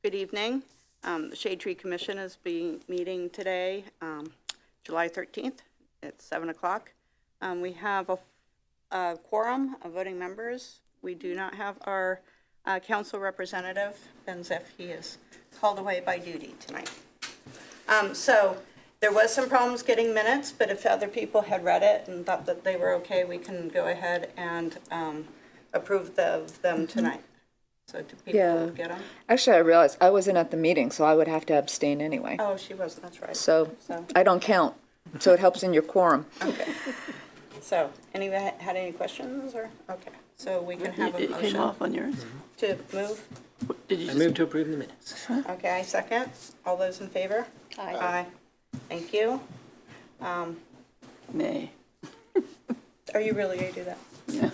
Good evening. The Shade Tree Commission is meeting today, July 13th at 7 o'clock. We have a quorum of voting members. We do not have our council representative, Ben Ziff. He is called away by duty tonight. So there was some problems getting minutes, but if other people had read it and thought that they were okay, we can go ahead and approve them tonight. So do people get them? Actually, I realized I wasn't at the meeting, so I would have to abstain anyway. Oh, she was, that's right. So I don't count. So it helps in your quorum. Okay. So, anybody had any questions or, okay, so we can have a It came motion off on yours? to move? Did you I just? move to approve the minutes. Okay, I second. All those in favor? Aye. Thank you. Nay. Are you really going to do that? Yeah.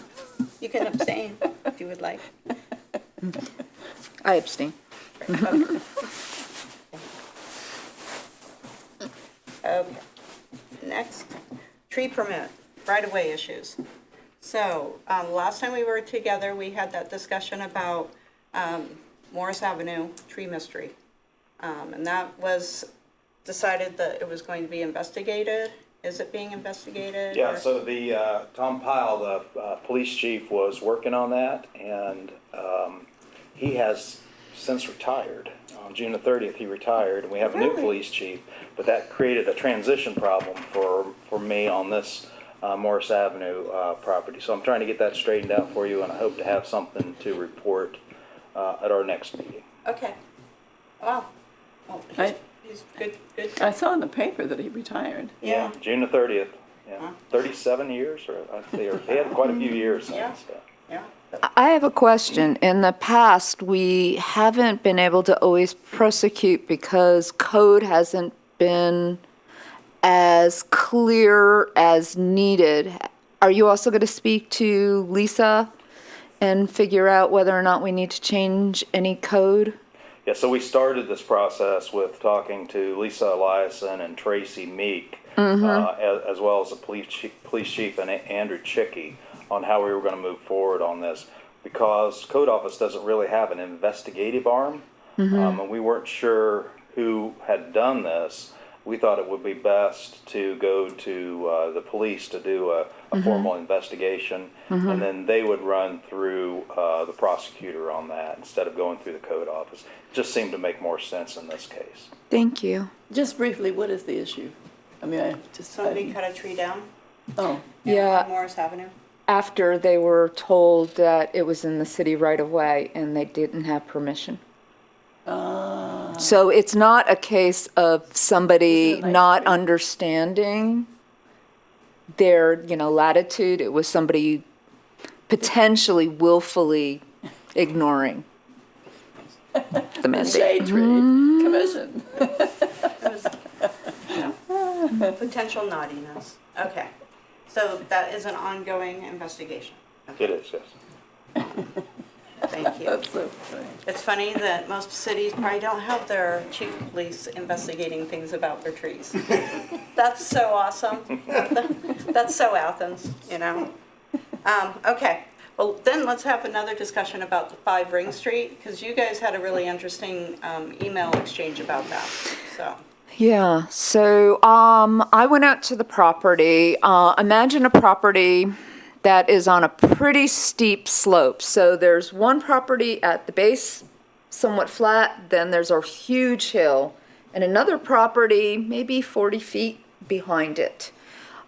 You can abstain if you would like. I abstain. Okay. Next, tree permit, right-of-way issues. So, last time we were together, we had that discussion about Morris Avenue tree mystery. And that was decided that it was going to be investigated. Is it being investigated? Yeah, or- so the, Tom Pyle, the police chief, was working on that, and he has since retired. On June the 30th, he retired, and we have a new Really? police chief, but that created a transition problem for me on this Morris Avenue property. So I'm trying to get that straightened out for you, and I hope to have something to report at our next meeting. Okay. Wow. Well, he's good. I saw in the paper that he retired. Yeah. June the 30th, yeah. Huh. 37 years, or he had quite a few years Yeah. since that. Yeah. I have a question. In the past, we haven't been able to always prosecute because code hasn't been as clear as needed. Are you also going to speak to Lisa and figure out whether or not we need to change any code? Yeah, so we started this process with talking to Lisa Eliason and Tracy Meek, as well as the police chief and Andrew Chickey, on how we were going to move forward on this, because code office doesn't really have an investigative arm, and we weren't sure who had done this. We thought it would be best to go to the police to do a formal investigation, and then they would run through the prosecutor on that instead of going through the code office. It just seemed to make more sense in this case. Thank you. Just briefly, what is the issue? I mean, I just. Somebody cut a tree down Oh, Yeah. on Morris Avenue. After they were told that it was in the city right of way and they didn't have permission. So it's not a case of somebody Isn't it like not free? understanding their, latitude. It was somebody potentially willfully ignoring the the mandate. Shade Tree Commission. Potential naughtiness. Okay. So that is an ongoing investigation. It is, yes. Thank you. That's so funny. It's funny that most cities probably don't have their chief of police investigating things about their trees. That's so awesome. That's so Athens, Okay, well, then let's have another discussion about the 5 Ring Street, because you guys had a really interesting email exchange about that, so. Yeah, so I went out to the property. Imagine a property that is on a pretty steep slope. So there's one property at the base, somewhat flat, then there's a huge hill, and another property maybe 40 feet behind it.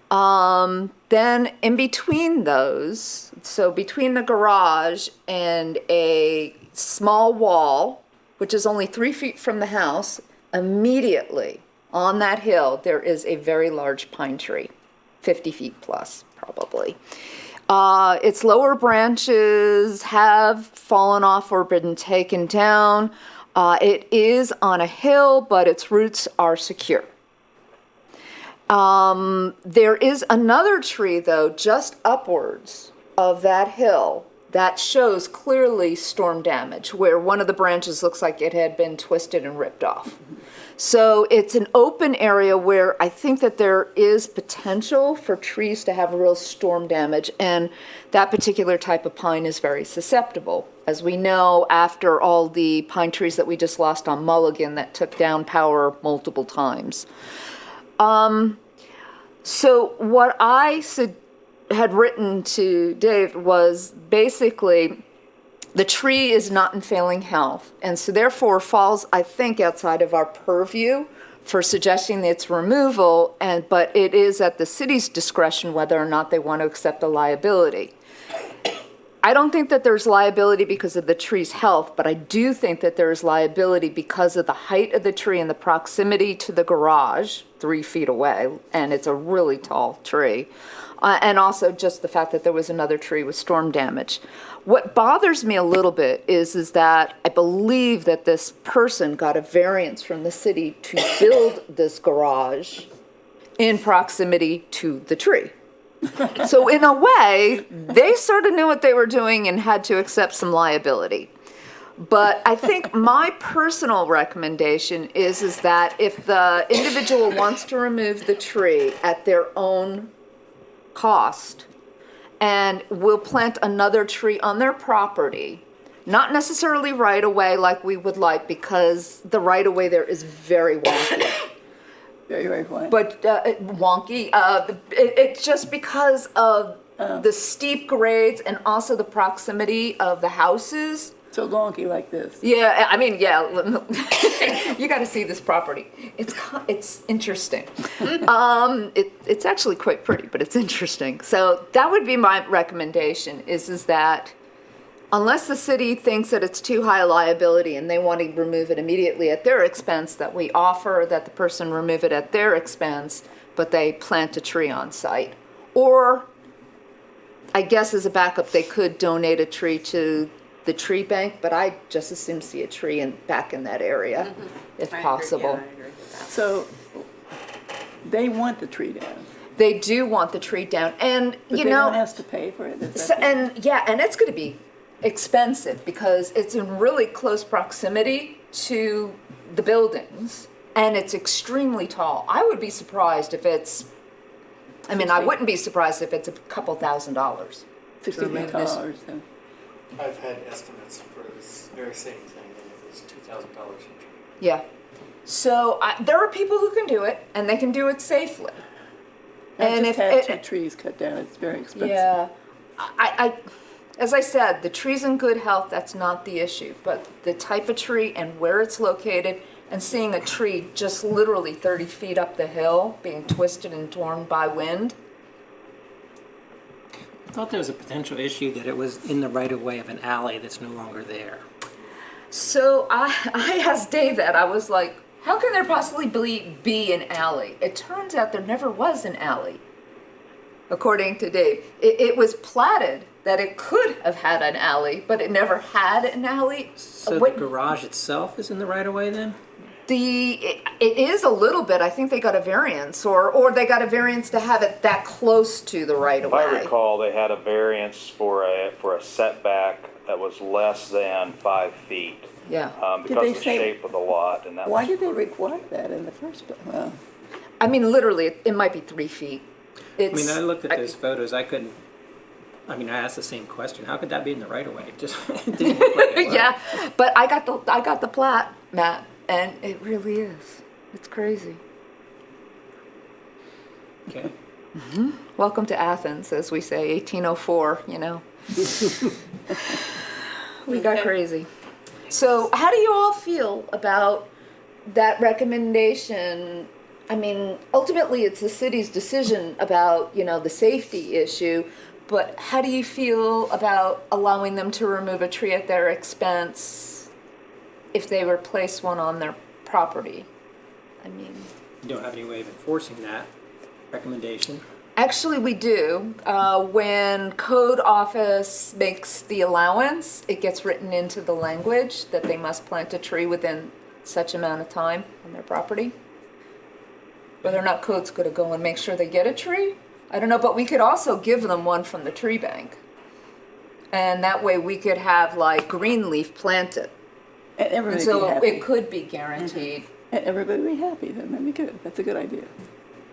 Then in between those, so between the garage and a small wall, which is only 3 feet from the house, immediately on that hill, there is a very large pine tree, 50 feet plus, probably. Its lower branches have fallen off or been taken down. It is on a hill, but its roots are secure. There is another tree, though, just upwards of that hill that shows clearly storm damage, where one of the branches looks like it had been twisted and ripped off. So it's an open area where I think that there is potential for trees to have real storm damage, and that particular type of pine is very susceptible. As we know, after all the pine trees that we just lost on Mulligan that took down power multiple times. So what I had written to Dave was basically the tree is not in failing health, and so therefore falls, I think, outside of our purview for suggesting its removal, but it is at the city's discretion whether or not they want to accept the liability. I don't think that there's liability because of the tree's health, but I do think that there is liability because of the height of the tree and the proximity to the garage, 3 feet away, and it's a really tall tree. And also just the fact that there was another tree with storm damage. What bothers me a little bit is that I believe that this person got a variance from the city to build this garage in proximity to the tree. So in a way, they sort of knew what they were doing and had to accept some liability. But I think my personal recommendation is that if the individual wants to remove the tree at their own cost and will plant another tree on their property, not necessarily right away like we would like, because the right of way there is very wonky. Very, very wide. But wonky. It's just because of the steep grades and also the proximity of the houses. So wonky like this. Yeah, I mean, yeah. You got to see this property. It's interesting. It's actually quite pretty, but it's interesting. So that would be my recommendation. Is that unless the city thinks that it's too high a liability and they want to remove it immediately at their expense, that we offer that the person remove it at their expense, but they plant a tree on site. Or, I guess as a backup, they could donate a tree to the tree bank, but I just as soon see a tree back in that area, if possible. I agree with that. So they want the tree down, They do want the tree down, and but you they know, don't ask to pay for it. Is so, that and it's going to be expensive because it's in really close proximity to the buildings, and it's extremely tall. I would be surprised if it's. I mean, I wouldn't be surprised if it's a couple $1,000s. 60 feet tall or so? I've had estimates for this very same thing, and it was $2,000 each. Yeah. So there are people who can do it, and they can do it safely. I if just had 2 trees cut down. It's very expensive. Yeah, as I said, the tree's in good health, that's not the issue, but the type of tree and where it's located, and seeing a tree just literally 30 feet up the hill being twisted and torn by wind. I thought there was a potential issue that it was in the right-of-way of an alley that's no longer there. So I asked Dave that. I was like, how can there possibly be an alley? It turns out there never was an alley, according to Dave. It was platted that it could have had an alley, but it never had an alley. So the garage itself is in the right-of-way then? It is a little bit. I think they got a variance, or they got a variance to have it that close to the right of If I way. recall, they had a variance for a setback that was less than 5 feet. Yeah. Because they of the say- shape of the lot, and that Why was did they require that in the first place? Well, I mean, literally, it might be 3 feet. I mean, I looked at those photos, I couldn't, I mean, I asked the same question, how could that be in the right-of-way? It just it didn't look like it was. Yeah, but I got the plat, Matt, and it really is. It's crazy. Okay. Welcome to Athens, as we say, 1804, you know. We got crazy. So how do you all feel about that recommendation? I mean, ultimately, it's the city's decision about, you know, the safety issue, but how do you feel about allowing them to remove a tree at their expense if they replace one on their property? I mean... You don't have any way of enforcing that recommendation? Actually, we do. When code office makes the allowance, it gets written into the language that they must plant a tree within such amount of time on their property. Whether or not code's going to go and make sure they get a tree, I don't know, but we could also give them one from the tree bank. And that way we could have like green leaf planted. And And everybody be so happy. it could be guaranteed. And everybody be happy, then that'd be good. That's a good idea.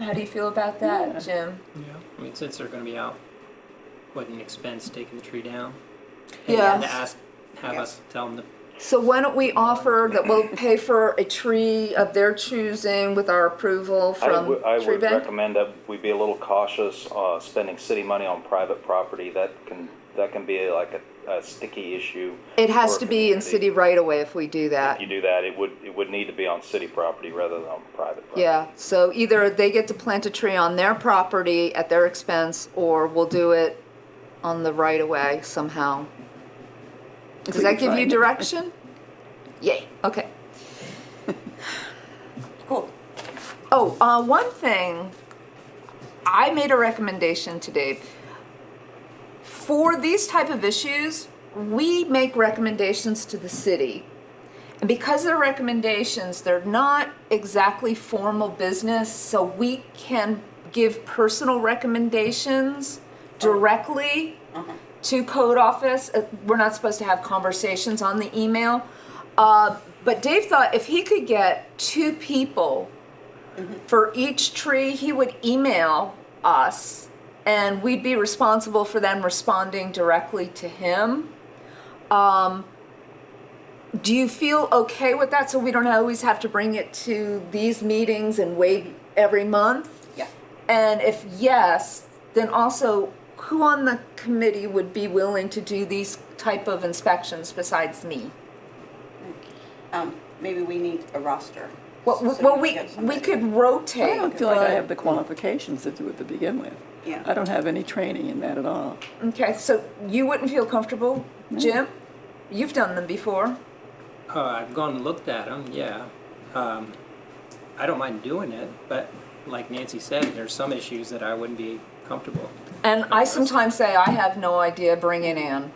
How do you feel about that, Yeah. Jim? Yeah, I mean, since they're gonna be out, what an expense taking the tree down. Yeah. And to have us tell them to, So why don't we offer that we'll pay for a tree of their choosing with our approval from I Tree would Bank? recommend that we be a little cautious, spending city money on private property. That can be like a sticky issue. It has for to a be in community. city right away if we do If that. you do that, it would need to be on city property rather than on private property. Yeah, so either they get to plant a tree on their property at their expense, or we'll do it on the right of way somehow. Does we that can give you find it. direction? Yay, okay. Cool. Oh, one thing, I made a recommendation today. For these type of issues, we make recommendations to the city. And because they're recommendations, they're not exactly formal business, so we can give personal recommendations directly to code office. We're not supposed to have conversations on the email. But Dave thought if he could get 2 people for each tree, he would email us and we'd be responsible for them responding directly to him. Do you feel okay with that, so we don't always have to bring it to these meetings and wait every month? Yeah. And if yes, then also who on the committee would be willing to do these type of inspections besides me? Maybe we need a roster. Well, So well, can we get somebody. could rotate. I don't feel like I but- have the qualifications to do it to begin with. Yeah. I don't have any training in that at all. Okay, so you wouldn't feel comfortable, Jim? You've done them before. I've gone and looked at them, yeah. I don't mind doing it, but like Nancy said, there's some issues that I wouldn't be comfortable. And I sometimes say I have no idea, bring it in.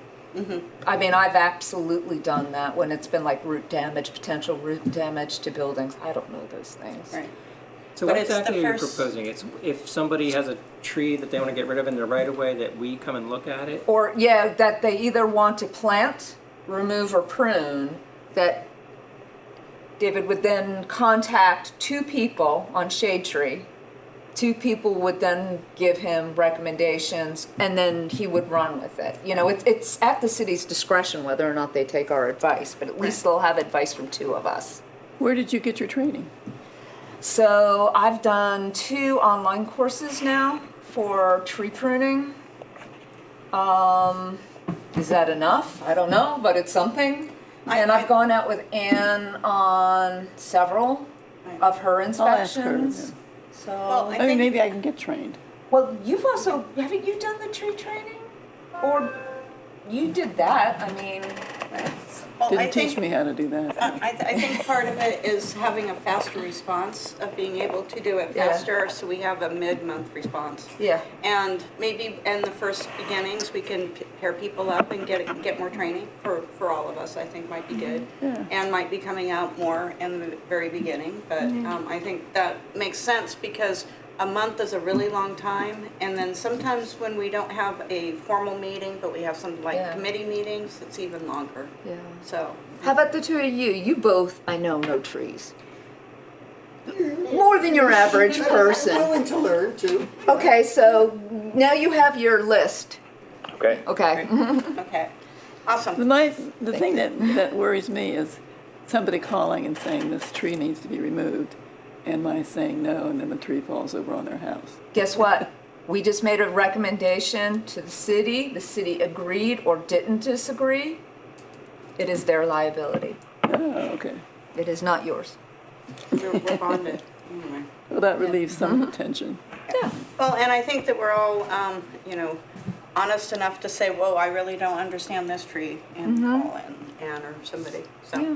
I mean, I've absolutely done that when it's been like root damage, potential root damage to buildings. I don't know those things. Right. So But what it's the exactly are you first- proposing? It's if somebody has a tree that they want to get rid of in the right of way, that we come and look at it? Or, yeah, that they either want to plant, remove, or prune, that David would then contact 2 people on Shade Tree. 2 people would then give him recommendations, and then he would run with it. You know, it's at the city's discretion whether or not they take our advice, but at least they'll have advice from 2 of us. Where did you get your training? So I've done 2 online courses now for tree pruning. Is that enough? I don't know, but it's something. And I've gone out with Anne on several of her I'll ask her, inspections. Well, So, I mean, maybe I can get trained. well, you've also, haven't you done the tree training? Or you did that, I mean, Well, I Didn't teach think- me how to do that. I think part of it is having a faster response, of being able to do it Yeah. faster, so we have a mid-month response. yeah. And maybe in the first beginnings, we can pair people up and get more training for all of us, I think might be good. Yeah. And might be coming out more in the very beginning, but I think that makes sense because a month is a really long time. And then sometimes when we don't have a formal meeting, but we have some like Yeah. committee meetings, it's even longer. Yeah. So, How about the 2 of you? You both, I know trees. More than your average I'm person. willing to learn too. Okay, so now you have your list. Okay? Okay. okay, awesome. The thing that worries me is somebody calling and saying this tree needs to be removed, and my saying no, and then the tree falls over on their house. Guess what? We just made a recommendation to the city. The city agreed or didn't disagree. It is their liability. Oh, okay. It is not yours. We're bonded, anyway. Well, that relieves some tension. Yeah. Well, and I think that we're all, honest enough to say, whoa, I really don't understand this tree, and call in Ann or somebody, so. Yeah.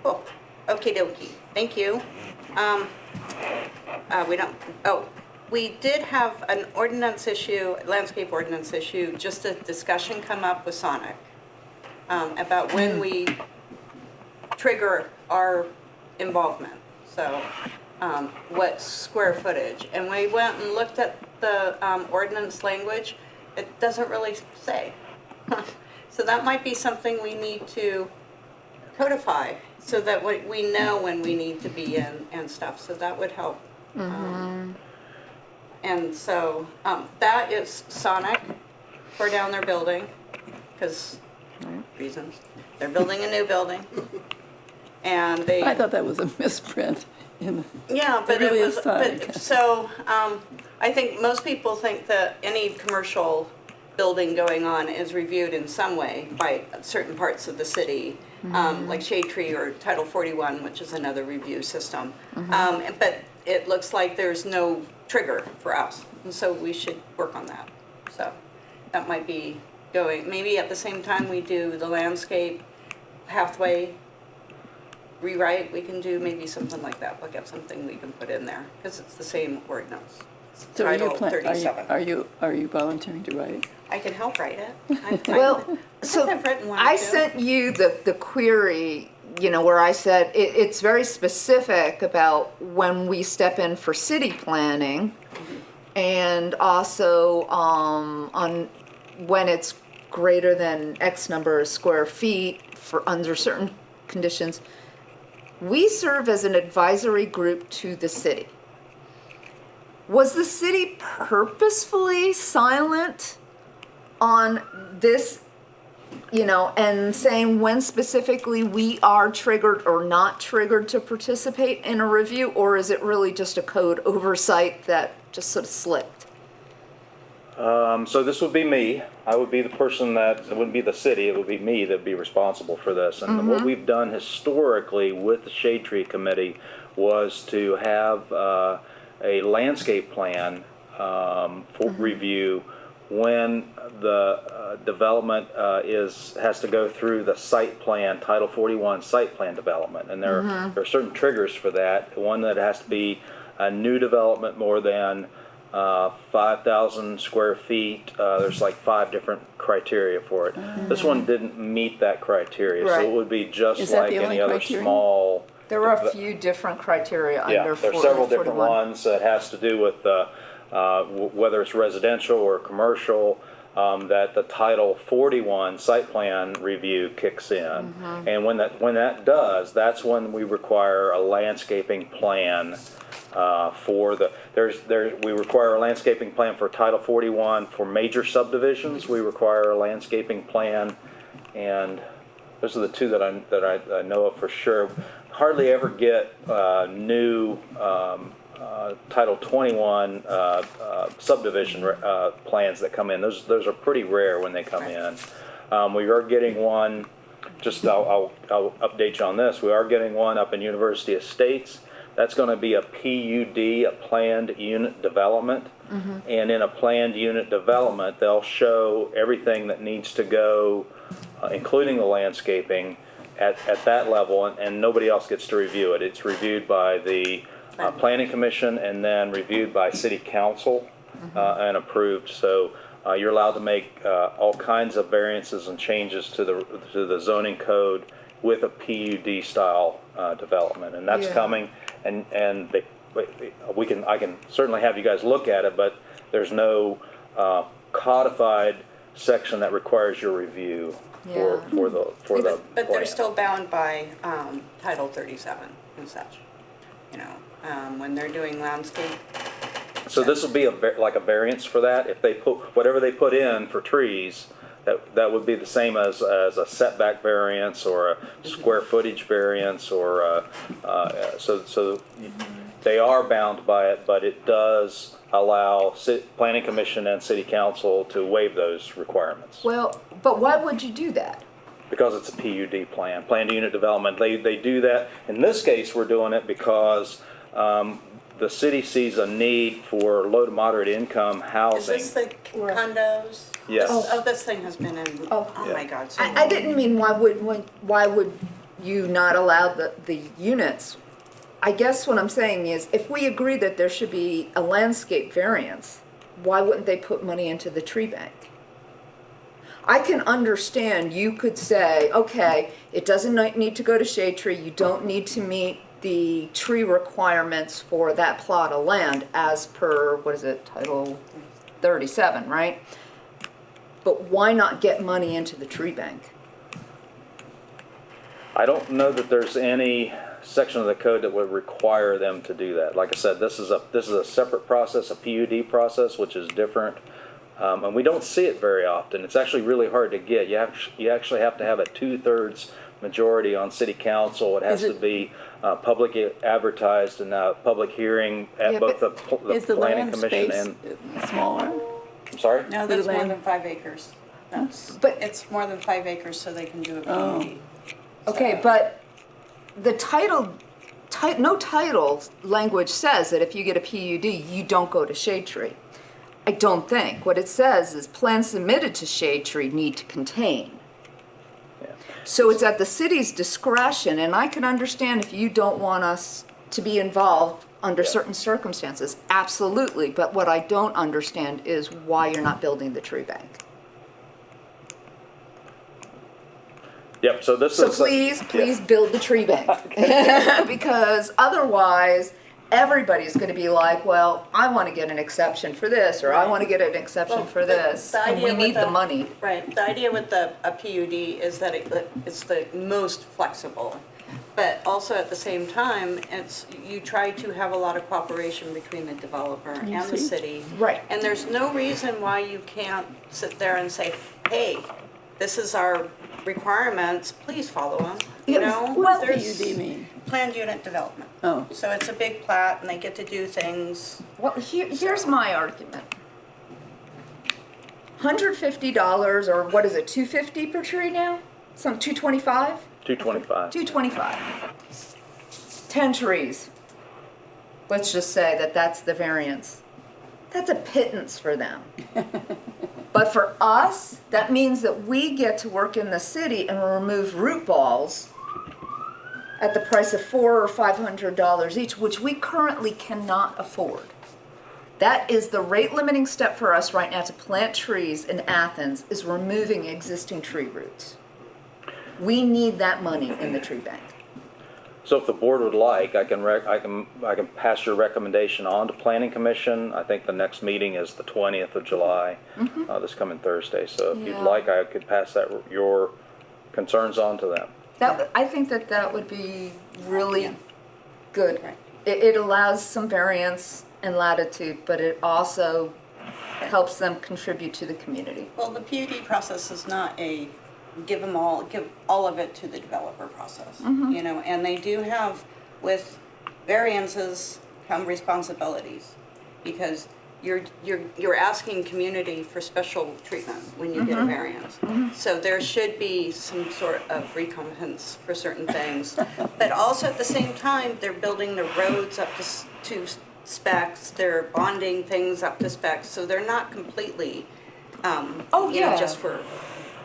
Cool, okey dokey, thank you. We did have an ordinance issue, landscape ordinance issue, just a discussion come up with Sonic about when we trigger our involvement, so what square footage. And we went and looked at the ordinance language, it doesn't really say. So that might be something we need to codify, so that we know when we need to be in and stuff, so that would help. And so, that is Sonic, tore down their building, because reasons. They're building a new building. And they. I thought that was a misprint in Yeah, but really it is was, Sonic. but, so, I think most people think that any commercial building going on is reviewed in some way by certain parts of the city, like Shade Tree or Title 41, which is another review system. But it looks like there's no trigger for us, and so we should work on that. So that might be going, maybe at the same time we do the landscape pathway rewrite, we can do maybe something like that, look at something we can put in there, because it's the same ordinance. So are you, Title 37. are you volunteering to write? I can help write it. Well, I so think I've written one or I two. sent you the query, where I said it's very specific about when we step in for city planning, and also on when it's greater than X number of square feet for under certain conditions. We serve as an advisory group to the city. Was the city purposefully silent on this, and saying when specifically we are triggered or not triggered to participate in a review, or is it really just a code oversight that just sort of slipped? So this would be me. I would be the person it wouldn't be the city, it would be me that'd be responsible for this. And what we've done historically with the Shade Tree Committee was to have a landscape plan for review when the development has to go through the site plan, Title 41 site plan development. And there are certain triggers for that. One that has to be a new development more than 5,000 square feet. There's like 5 different criteria for it. This one didn't meet that criteria, so Right. it would be just Is that like the only any other criteria? small. There were a few different criteria Yeah, under there's several different 41. ones that has to do with whether it's residential or commercial. That the Title 41 site plan review kicks in, and when that does, that's when we require a landscaping plan for the. We require a landscaping plan for Title 41 for major subdivisions. We require a landscaping plan, and those are the two that I know of for sure. Hardly ever get new Title 21 subdivision plans that come in. Those are pretty rare when they come in. We are getting one. I'll update you on this. We are getting one up in University Estates. That's going to be a PUD, a planned unit development. And in a planned unit development, they'll show everything that needs to go, including the landscaping, at that level, and nobody else gets to review it. It's reviewed by the Planning Commission and then reviewed by City Council and approved. So you're allowed to make all kinds of variances and changes to the zoning code with a PUD style development, and that's coming. And I can certainly have you guys look at it, but there's no codified section that requires your review for the But they're plan. still bound by Title 37 and such, when they're doing landscape. So this will be like a variance for that. If they put whatever they put in for trees, that would be the same as a setback variance or a square footage variance, or so they are bound by it, but it does allow Planning Commission and City Council to waive those requirements. Well, but why would you do that? Because it's a PUD plan, planned unit development. They do that. In this case, we're doing it because the city sees a need for low to moderate income Is housing. this the condos? Yes. This thing has been in, oh my God, so I didn't mean why would you not allow the units? I guess what I'm saying is, if we agree that there should be a landscape variance, why wouldn't they put money into the tree bank? I can understand you could say, okay, it doesn't need to go to Shade Tree, you don't need to meet the tree requirements for that plot of land as per, Title 37, right? but why not get money into the tree bank? I don't know that there's any section of the code that would require them to do that. Like I said, this is a separate process, a PUD process, which is different. And we don't see it very often. It's actually really hard to get. You actually have to have a 2/3 majority on city council. It has Is to it- be publicly advertised in a public hearing at Yeah, both the Is the planning land commission space and, smaller? I'm sorry? No, the that's more land- than 5 acres. But- It's more than 5 acres, so they can do a Oh. PUD. Okay, but the no title language says that if you get a PUD, you don't go to shade tree. I don't think. What it says is plans submitted to shade tree need to contain. Yeah. So it's at the city's discretion, and I can understand if you don't want us to be involved under certain circumstances, absolutely. But what I don't understand is why you're not building the tree bank. Yep, so this So is. please build the tree bank. Because otherwise, everybody's gonna be like, well, I wanna get an exception for this, or I wanna get an exception Well, for the- this, the and we idea with need the money. Right, the idea with a PUD is that it's the most flexible. But also at the same time, you try to have a lot of cooperation between the developer and the see. city. Right. And there's no reason why you can't sit there and say, hey, this is our requirements, please follow them, you Yeah, know? well- There's PUD mean? planned unit development. Oh. So it's a big plat and they get to do things. Well, here's my argument. $150, or what is it, $250 per tree now? Some $225? 225. $225. 10 trees. Let's just say that that's the variance. That's a pittance for them. But for us, that means that we get to work in the city and remove root balls at the price of $400 or $500 each, which we currently cannot afford. That is the rate limiting step for us right now to plant trees in Athens, is removing existing tree roots. We need that money in the tree bank. So if the board would like, I can pass your recommendation on to planning commission. I think the next meeting is the 20th of July, this coming Thursday. So if you'd Yeah. like, I could pass your concerns on to them. I think that would be really good. Right. It allows some variance and latitude, but it also helps them contribute to the community. Well, the PUD process is not a give all of it to the developer process, you know, and they do have, with variances come responsibilities, because you're asking community for special treatment when you get a variance. So there should be some sort of recompense for certain things, but also at the same time, they're building the roads up to specs, they're bonding things up to specs, so they're not completely, Oh, you know, yeah. just for.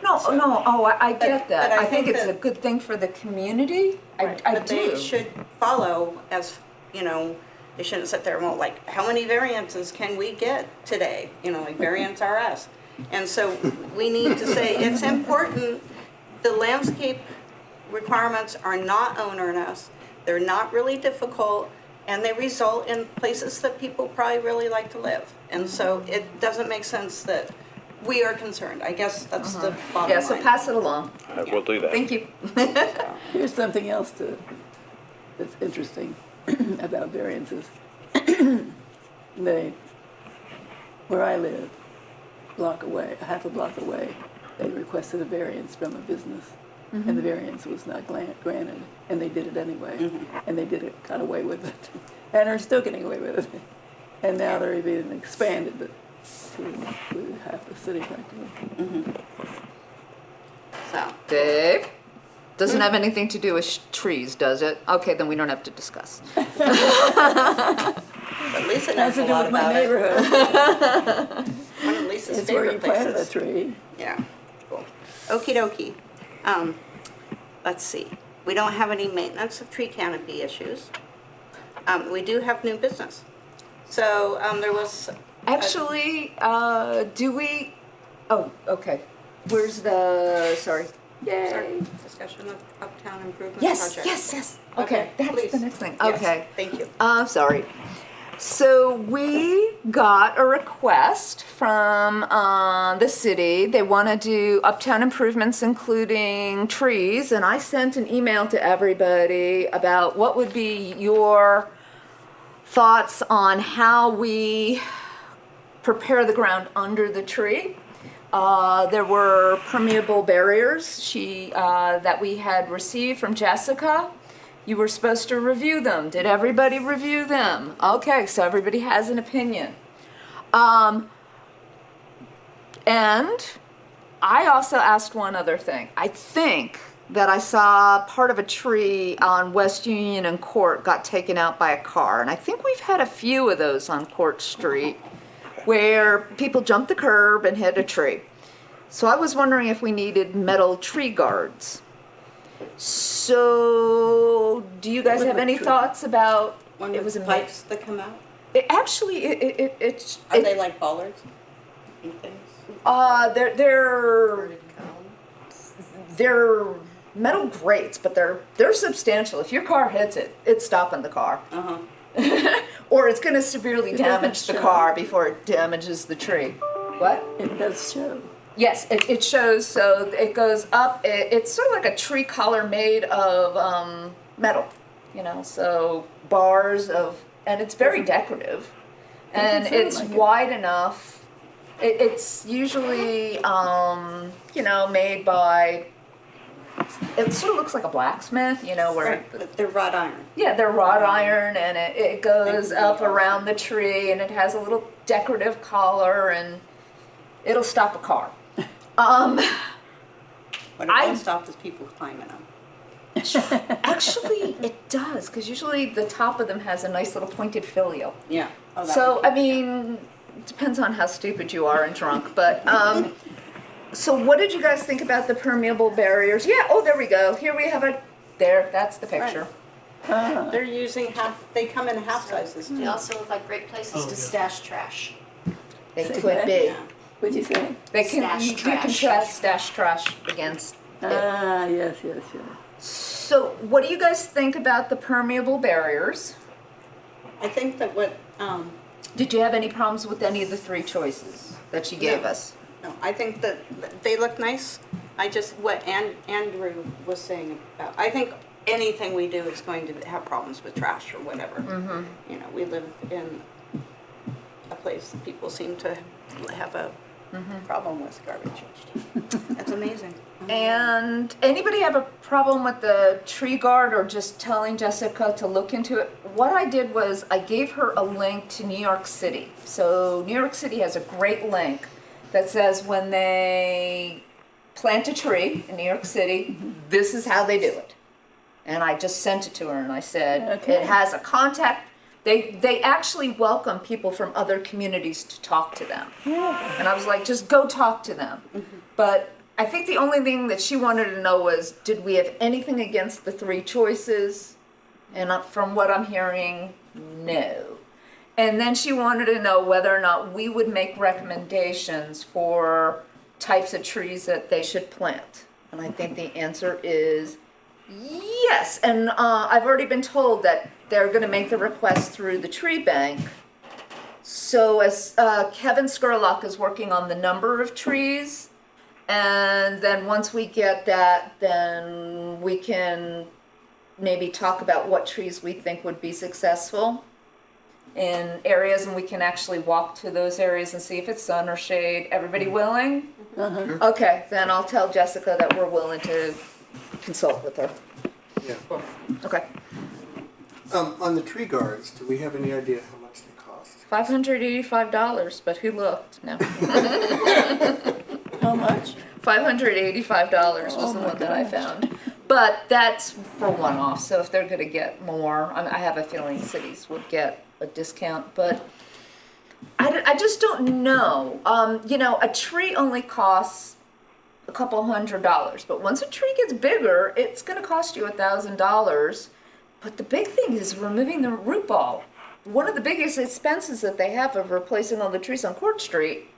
I get that. but I I think think it's a that- good thing for the community. I But do. they should follow as, you know, they shouldn't sit there and go, like, how many variances can we get today? You know, like variance RS. And so we need to say, it's important, the landscape requirements are not onerous, they're not really difficult, and they result in places that people probably really like to live. And so it doesn't make sense that we are concerned. I guess that's the bottom Yeah, line. so pass it along. We'll do that. Thank you. Here's something else that's interesting about variances. Where I live, half a block away, they requested a variance from a business, and the variance was not granted, and they did it anyway, and they got away with it, and are still getting away with it, and now they're even expanded it to half the city practically. So, Dave? Doesn't have anything to do with trees, does it? Okay, then we don't have to discuss. but Lisa knows Has to a do lot with my about it. neighborhood. One of Lisa's It's where you favorite planted a places. tree. Yeah, cool. Okie dokie. Let's see. We don't have any maintenance of tree canopy issues. We do have new business. So there was. Actually, do we, oh, okay. Where's the, sorry. Yay. Discussion of uptown improvement Yes, project. yes. Okay, Okay, that's please. the next thing. Yes, Okay. thank you. Sorry. So we got a request from the city. They want to do uptown improvements, including trees. And I sent an email to everybody about what would be your thoughts on how we prepare the ground under the tree. There were permeable barriers that we had received from Jessica. You were supposed to review them. Did everybody review them? Okay, so everybody has an opinion. And I also asked one other thing. I think that I saw part of a tree on West Union and Court got taken out by a car. And I think we've had a few of those on Court Street where people jumped the curb and hit a tree. So I was wondering if we needed metal tree guards. So, do you guys have any thoughts about? One It of was the a pipes that come out? it's. Are they like bollards and things? They're metal grates, but they're substantial. If your car hits it, it's stopping the car. Uh-huh. Or it's going to severely doesn't damage the show. car before it damages the tree. What? It does show. Yes, it shows, so it goes up, it's sort of like a tree collar made of metal, so bars of, and it's very decorative. And Doesn't sound it's like it. wide enough. It's usually, made by, it sort of looks like a blacksmith, where, Right, but they're wrought iron. yeah, they're wrought iron, and it goes up around the tree, and it has a little decorative collar, and it'll stop a car. What it I- won't stop is people climbing them. Actually, it does, because usually the top of them has a nice little pointed filial. Yeah. Oh, that So, would I mean, it depends on how stupid you are and drunk, but, so what did you guys think about the permeable barriers? Yeah, oh, there we go. Here we have that's the picture. They're using they come in half sizes They too. also look like great places Oh, to yeah. stash trash. They Say could that. be. Yeah. What'd you say? They can, Stash you can trash. trash, stash trash against it. Ah, yes. So, what do you guys think about the permeable barriers? I think that Did you have any problems with any of the three choices that she gave No. us? no, I think that they look nice. What Andrew was saying about, I think anything we do is going to have problems with trash or whatever. Mm-hmm. We live in a place that people seem to have a problem with garbage. That's amazing. And anybody have a problem with the tree guard or just telling Jessica to look into it? What I did was I gave her a link to New York City. So New York City has a great link that says when they plant a tree in New York City, this is how they do it. And I just sent it to her and I said, Okay. it has a contact. They actually welcome people from other communities to talk to them. Yeah. And I was like, just go talk to them. But I think the only thing that she wanted to know was, did we have anything against the three choices? And from what I'm hearing, no. And then she wanted to know whether or not we would make recommendations for types of trees that they should plant. And I think the answer is yes. And I've already been told that they're going to make the request through the tree bank. So as Kevin Skurlock is working on the number of trees, and then once we get that, then we can maybe talk about what trees we think would be successful in areas, and we can actually walk to those areas and see if it's sun or shade. Everybody willing? Okay, then I'll tell Jessica that we're willing to consult with her. Yeah. Okay. On the tree guards, do we have any idea how much they cost? $585, but who looked? No. How much? $585 was Oh the my one that I gosh. found. But that's for one-off, so if they're gonna get more, I have a feeling cities would get a discount, but I just don't know. A tree only costs a couple $100, but once a tree gets bigger, it's gonna cost you $1,000. But the big thing is removing the root ball. One of the biggest expenses that they have of replacing all the trees on Court Street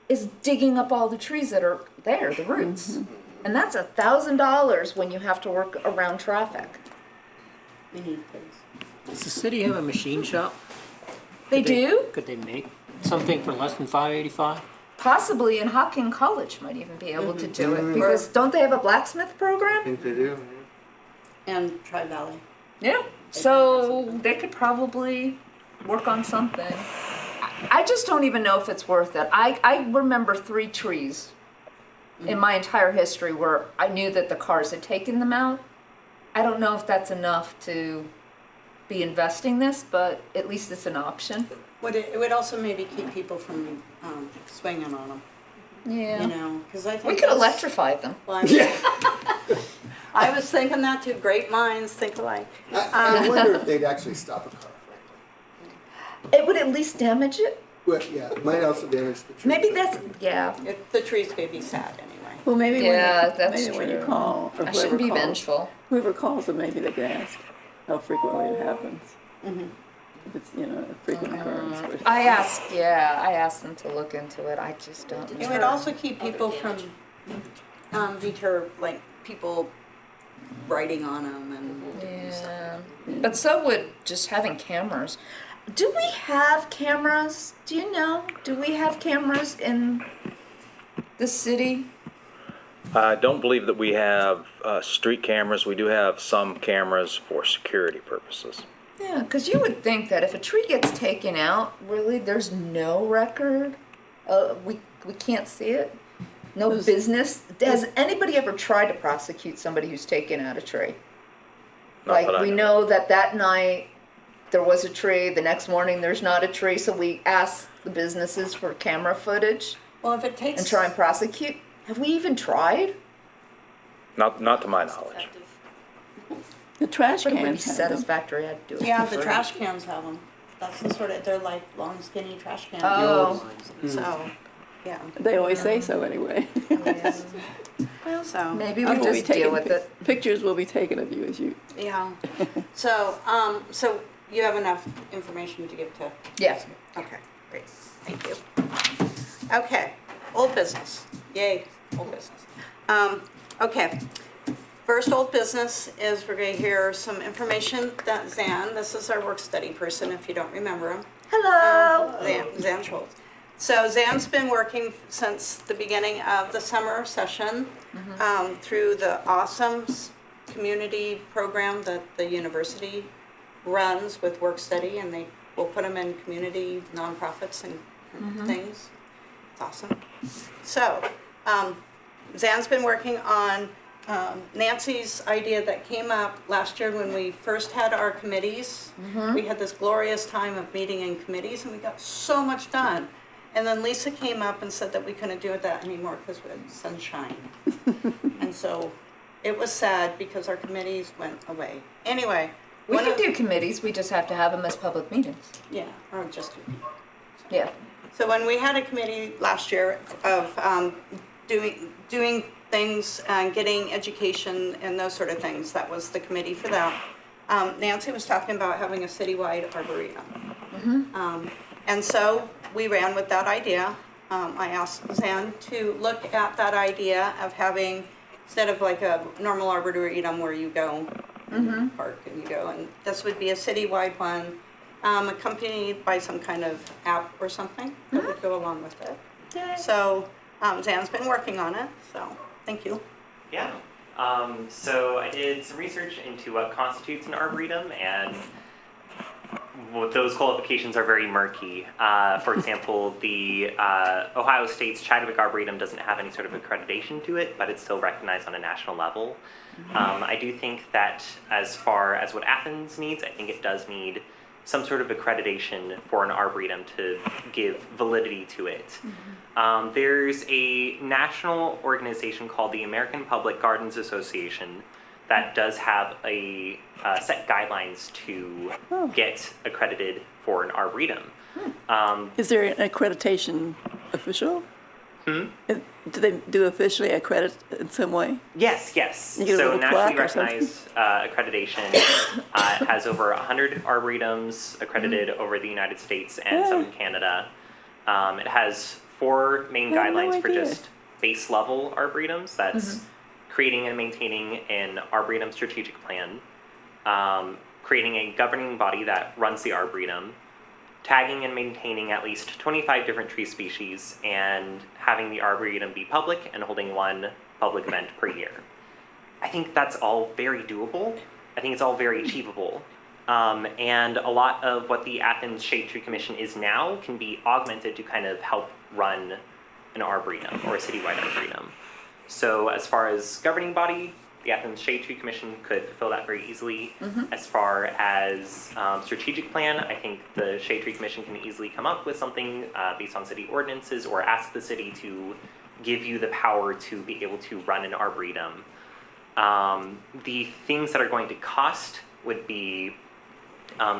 is digging up all the trees that are there, the roots. And that's $1,000 when you have to work around traffic. We need things. Does the city have a machine shop? They do? Could they make something for less than $5.85? Possibly, and Hocking College might even be able to do it, because don't they have a blacksmith I program? think they do. And Tri-Valley. Yeah. So they could probably work on something. I just don't even know if it's worth it. I remember 3 trees in my entire history where I knew that the cars had taken them out. I don't know if that's enough to be investing this, but at least it's an option. It would also maybe keep people from swinging on them, Yeah. you know, because I think We could that's- electrify them. Well, I was thinking that too. Great minds think alike. I wonder if they'd actually stop a car, frankly. It would at least damage it. Well, yeah, it might also damage the tree. Maybe that's, yeah. The trees could be sad anyway. Well, maybe Yeah, when that's maybe when you true. call, or I shouldn't be calls, vengeful. whoever calls them, maybe they can ask how frequently it happens. If it's, you know, a frequent occurrence. or- I asked them to look into it. I just don't know. It would also keep people from deter like people writing on them and stuff. Yeah, but so would just having cameras. Do we have cameras? Do you know? Do we have cameras in the city? I don't believe that we have street cameras. We do have some cameras for security purposes. Yeah, because you would think that if a tree gets taken out, really, there's no record. We can't see it. No business. Has anybody ever tried to prosecute somebody who's taken out a tree? Not Like, that I we know that night there was a tree, the next morning there's not a tree, so we ask the businesses for camera footage Well, if it takes and try and prosecute. Have we even tried? Not to my knowledge. The trash But it would be cans have them. satisfactory. I'd do it. Yeah, for the free. trash cans have them. That's the sort of, they're like long skinny trash cans. Oh. So, yeah. They always say so anyway. So, Maybe I we will be just deal taking with it. Pictures will be taken of you as you. yeah. So, so you have enough information to give to? Yeah. Okay, great, thank you. Okay, old business, yay, old business. Okay, first old business is we're gonna hear some information that Zan, this is our work study person, if you don't remember him. Hello. Zan Schultz. So Zan's been working since the beginning of the summer session through the awesome community program that the university runs with work study, and they will put them in community nonprofits and things. It's awesome. So Zan's been working on Nancy's idea that came up last year when we first had our committees. We had this glorious time of meeting in committees, and we got so much done. And then Lisa came up and said that we couldn't do that anymore because we had sunshine. And so it was sad because our committees went away. Anyway. We one can of- do committees, we just have to have them as public meetings. Yeah, or just do people. Yeah. So when we had a committee last year of doing things and getting education and those sort of things, that was the committee for that. Nancy was talking about having a citywide arboretum. And so we ran with that idea. I asked Zan to look at that idea of having, instead of like a normal arboretum where you go in the park and you go, and this would be a citywide one, accompanied by some kind of app or something that would go along with it. Yay. So Zan's been working on it, so thank you. Yeah. So I did some research into what constitutes an arboretum, and those qualifications are very murky. For example, the Ohio State's Chadwick Arboretum doesn't have any sort of accreditation to it, but it's still recognized on a national level. I do think that as far as what Athens needs, I think it does need some sort of accreditation for an arboretum to give validity to it. There's a national organization called the American Public Gardens Association that does have a set guidelines to get accredited for an arboretum. Is there an accreditation official? Do they do officially accredit in some way? Yes, yes. You get a So little nationally plaque or something? recognized accreditation has over 100 arboretums accredited over the United States and some in Canada. It has 4 main I had no guidelines for idea. just base level arboretums. That's creating and maintaining an arboretum strategic plan, creating a governing body that runs the arboretum, tagging and maintaining at least 25 different tree species and having the Arboretum be public and holding one public event per year. I think that's all very doable. I think it's all very achievable. And a lot of what the Athens Shade Tree Commission is now can be augmented to kind of help run an arboretum or a citywide arboretum. So as far as governing body, the Athens Shade Tree Commission could fulfill that very easily. As far as strategic plan, I think the Shade Tree Commission can easily come up with something based on city ordinances or ask the city to give you the power to be able to run an arboretum. The things that are going to cost would be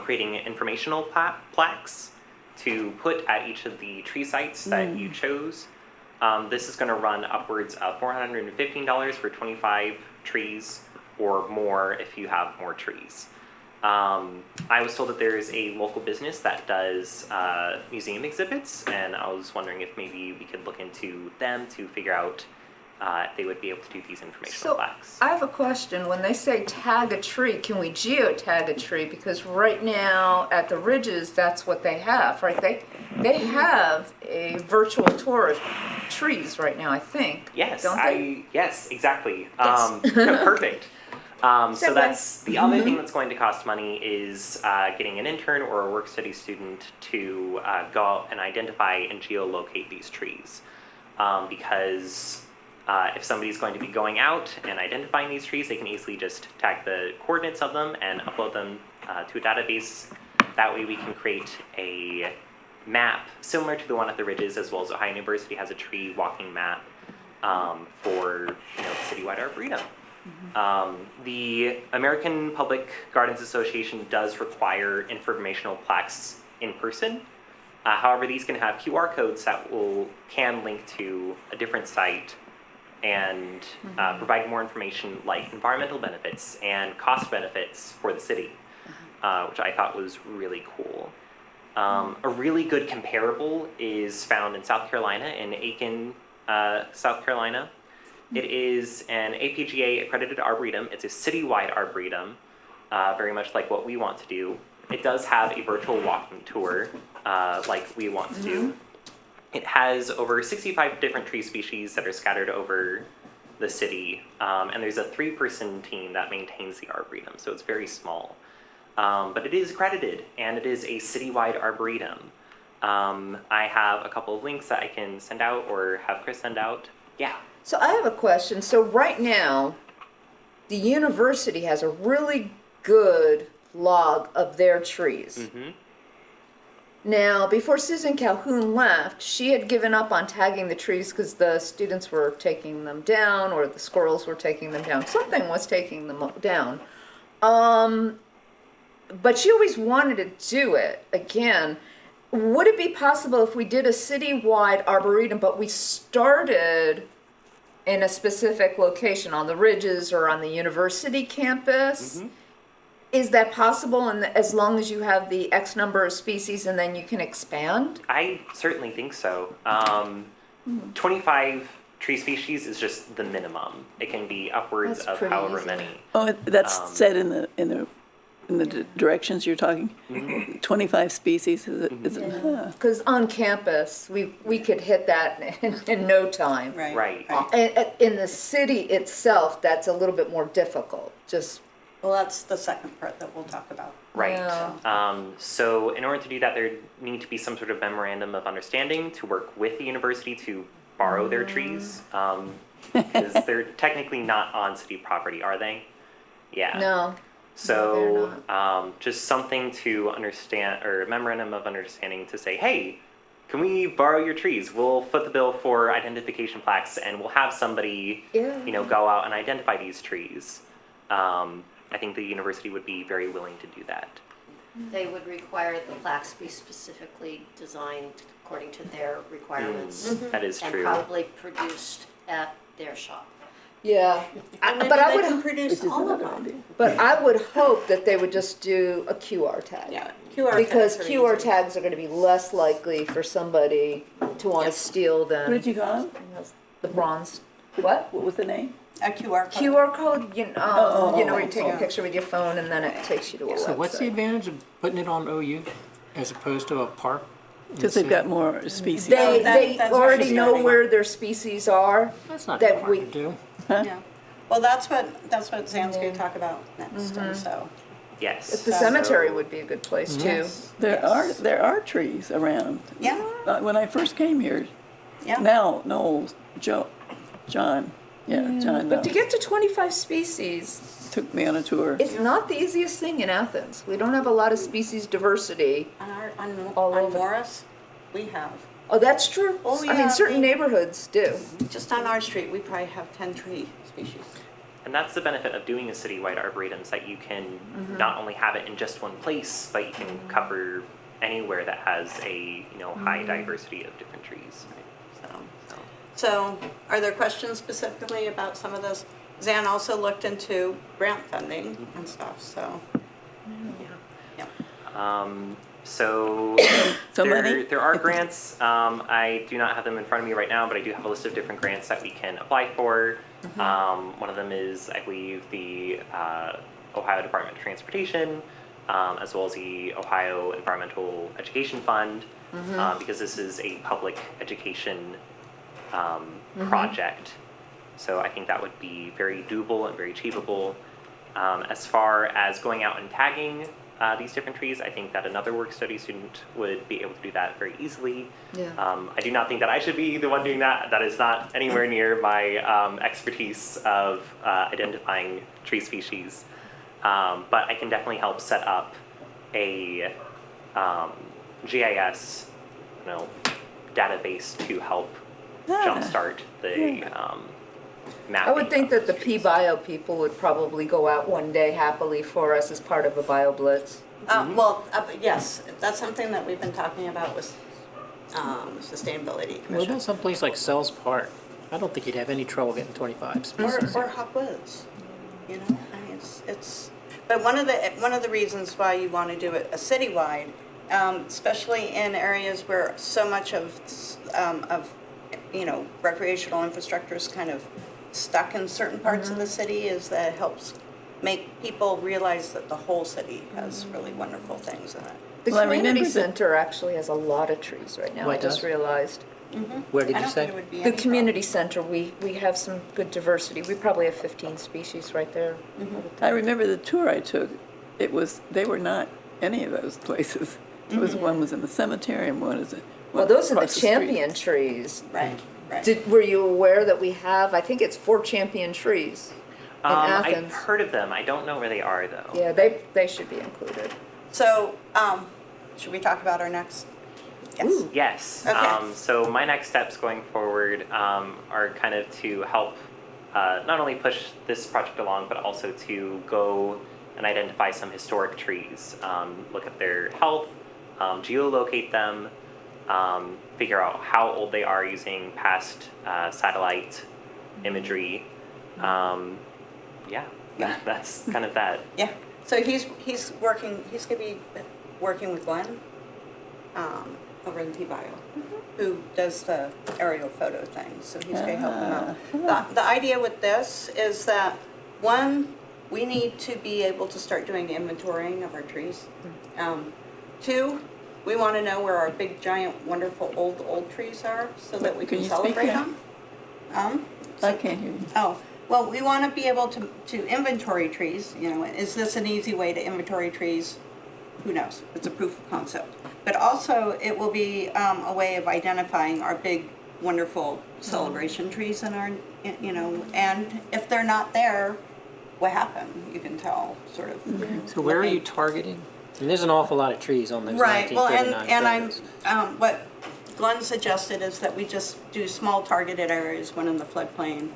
creating informational plaques to put at each of the tree sites that you chose. This is going to run upwards of $415 for 25 trees or more if you have more trees. I was told that there is a local business that does museum exhibits, and I was wondering if maybe we could look into them to figure out if they would be able to do these informational So plaques. I have a question. When they say tag a tree, can we geotag a tree? Because right now at the Ridges, that's what they have, right? They have a virtual tour of trees right now, I think. Yes, don't they? yes, exactly. Yes. Perfect. So Segue. that's the other thing that's going to cost money is getting an intern or a work study student to go out and identify and geolocate these trees. Because if somebody's going to be going out and identifying these trees, they can easily just tag the coordinates of them and upload them to a database. That way we can create a map similar to the one at the Ridges, as well as Ohio University has a tree walking map for the citywide arboretum. The American Public Gardens Association does require informational plaques in person. However, these can have QR codes that can link to a different site and provide more information like environmental benefits and cost benefits for the city, which I thought was really cool. A really good comparable is found in South Carolina, in Aiken, South Carolina. It is an APGA accredited arboretum. It's a citywide arboretum, very much like what we want to do. It does have a virtual walking tour, like we want to do. It has over 65 different tree species that are scattered over the city, and there's a 3-person team that maintains the arboretum, so it's very small. But it is accredited, and it is a citywide arboretum. I have a couple of links that I can send out or have Chris send out. Yeah. So I have a question. So right now, the university has a really good log of their trees. Now, before Susan Calhoun left, she had given up on tagging the trees because the students were taking them down or the squirrels were taking them down. Something was taking them down. But she always wanted to do it again. Would it be possible if we did a citywide arboretum, but we started in a specific location on the Ridges or on the university campus? Is that possible, and as long as you have the X number of species and then you can expand? I certainly think so. 25 tree species is just the minimum. It can be upwards That's of pretty however easy. many. Oh, that's said in the directions you're talking? 25 species is it? Because on campus, we could hit that in no time. Right. And in the city itself, that's a little bit more difficult, just. Well, that's the second part that we'll talk about. Right. Yeah. So in order to do that, there need to be some sort of memorandum of understanding to work with the university to borrow their trees. Because they're technically not on city property, are they? Yeah. No. So they're just something to understand, or a memorandum of understanding to say, hey, can we borrow your trees? We'll foot the bill for identification plaques, and we'll have somebody, go out and identify these trees. I think the university would be very willing to do that. They would require the plaques be specifically designed according to their requirements. That is And true. probably produced at their shop. Yeah. Maybe But I they would, can Which produce is all of another them. idea. but I would hope that they would just do a QR tag. Yeah, QR Because tags are QR easy. tags are going to be less likely for somebody to want to steal What them. did you call it? The bronze. What? What was the name? A QR code. QR code, where you take a yeah. picture with your phone and then it takes you to a website. So what's the advantage of putting it on OU As opposed to a park? Because they've got more species. They, they that's what already she's know getting. where their species are. That's not That hard we- to do. Yeah. Well, that's what Zan's going to talk about next, and so. Yes. The cemetery would be a good place too. There are trees around. Yeah. When I first came here, Yeah. now Noel, John, John But to Knowles get to 25 species, took me on a tour. it's not the easiest thing in Athens. We don't have a lot of species diversity. All On over. Morris, we have, Oh, that's true. Oh, I mean, yeah, certain neighborhoods do. just on our street, we probably have 10 tree species. And that's the benefit of doing a citywide arboretum, is that you can not only have it in just one place, but you can cover anywhere that has a high diversity of different trees. So, are there questions specifically about some of those? Zan also looked into grant funding and stuff, so. Yeah. So So money? there are grants. I do not have them in front of me right now, but I do have a list of different grants that we can apply for. One of them is, I believe, the Ohio Department of Transportation, as well as the Ohio Environmental Education Fund, because this is a public education project. So I think that would be very doable and very achievable. As far as going out and tagging these different trees, I think that another work study student would be able to do that very easily. Yeah. I do not think that I should be the one doing that. That is not anywhere near my expertise of identifying tree species. But I can definitely help set up a GIS, database to help jumpstart the mapping. I would think of that the these trees. P-Bio people would probably go out one day happily for us as part of a bio blitz. Well, yes, that's something that we've been talking about with Sustainability What Commission. about someplace like Sells Park? I don't think you'd have any trouble getting 25 species. Or Hot Woods, I mean, it's, but one of the reasons why you want to do it a citywide, especially in areas where so much of recreational infrastructure is kind of stuck in certain parts of the city, is that it helps make people realize that the whole city has really wonderful things in it. The Well, I community remember that- center actually has a lot of trees right now, Oh, I it just does? realized. Where did I you don't say? think it would be The any community center, we have some good diversity. We probably have 15 species right there. I remember the tour I took, they were not any of those places. One was in the cemetery and one is Well, those are the across street. champion trees. Right, right. Were you aware that we have, I think it's 4 champion trees in I've Athens? heard of them. I don't know where they are though. Yeah, they should be included. So, should we talk about our next? Yes. Yes. Okay. So my next steps going forward are kind of to help not only push this project along, but also to go and identify some historic trees, look at their health, geolocate them, figure out how old they are using past satellite imagery. That's kind of that. Yeah, so he's gonna be working with Glenn, over in T-Bio, who does the aerial photo things, so he's gonna help him out. The idea with this is that, one, we need to be able to start doing inventorying of our trees. Two, we wanna know where our big, giant, wonderful, old trees are, so that we Can can you speak celebrate now? them. I can't hear you. Oh, well, we want to be able to inventory trees, is this an easy way to inventory trees? Who knows? It's a proof of concept. But also, it will be a way of identifying our big, wonderful celebration trees in our, and if they're not there, what happened? You can tell, sort of. So where are you targeting? And there's an awful lot of trees on those Right, well, 1939 and photos. what Glenn suggested is that we just do small targeted areas when in the floodplain.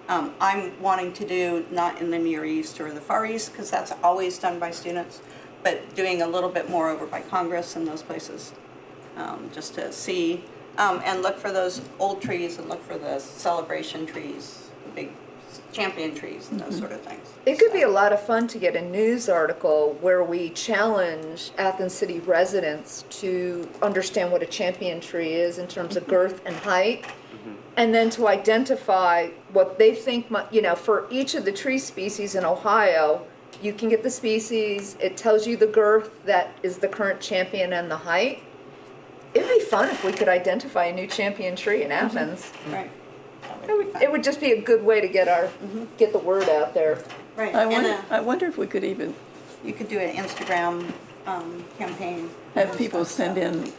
I'm wanting to do not in the Near East or the Far East, because that's always done by students, but doing a little bit more over by Congress and those places, just to see, and look for those old trees and look for the celebration trees, the big champion trees and those sort of things. It could be a lot of fun to get a news article where we challenge Athens City residents to understand what a champion tree is in terms of girth and height, and then to identify what they think, for each of the tree species in Ohio, you can get the species, it tells you the girth that is the current champion and the height. It'd be fun if we could identify a new champion tree in Athens. Right. It would just be a good way to get the word out there. Right. I And wonder, I wonder if we could even you could do an Instagram campaign. have people send in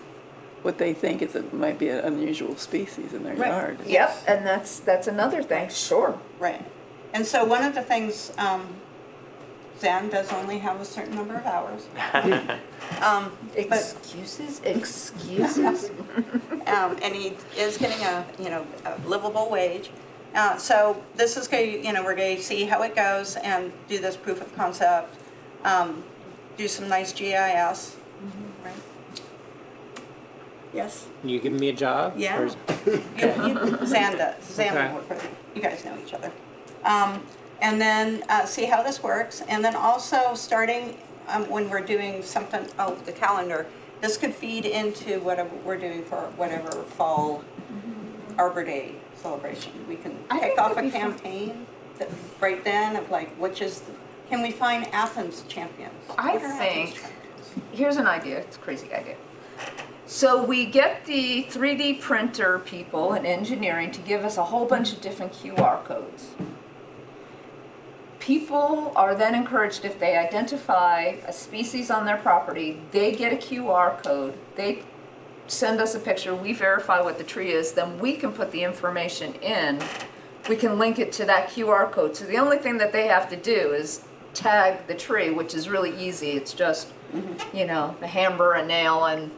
what they think might be an unusual species in their Right. yard. Yep, and that's another thing, sure. Right. And so one of the things, Zen does only have a certain number of hours. But, Excuses? and he is getting a livable wage. So this is going, we're going to see how it goes and do this proof of concept, do some nice GIS, right? Yes? You giving me a job? Yeah. Or is- Zan does. Zan Okay. will work with you. You guys know each other. And then see how this works. And then also starting when we're doing something, the calendar, this could feed into whatever we're doing for whatever fall Arbor Day celebration. We can I kick think off a that'd be fun. campaign right then of like, can we find Athens champions? I What are Athens think- champions? Here's an idea, it's a crazy idea. So we get the 3D printer people and engineering to give us a whole bunch of different QR codes. People are then encouraged, if they identify a species on their property, they get a QR code, they send us a picture, we verify what the tree is, then we can put the information in. We can link it to that QR code. So the only thing that they have to do is tag the tree, which is really easy. It's just, a hammer, a nail, and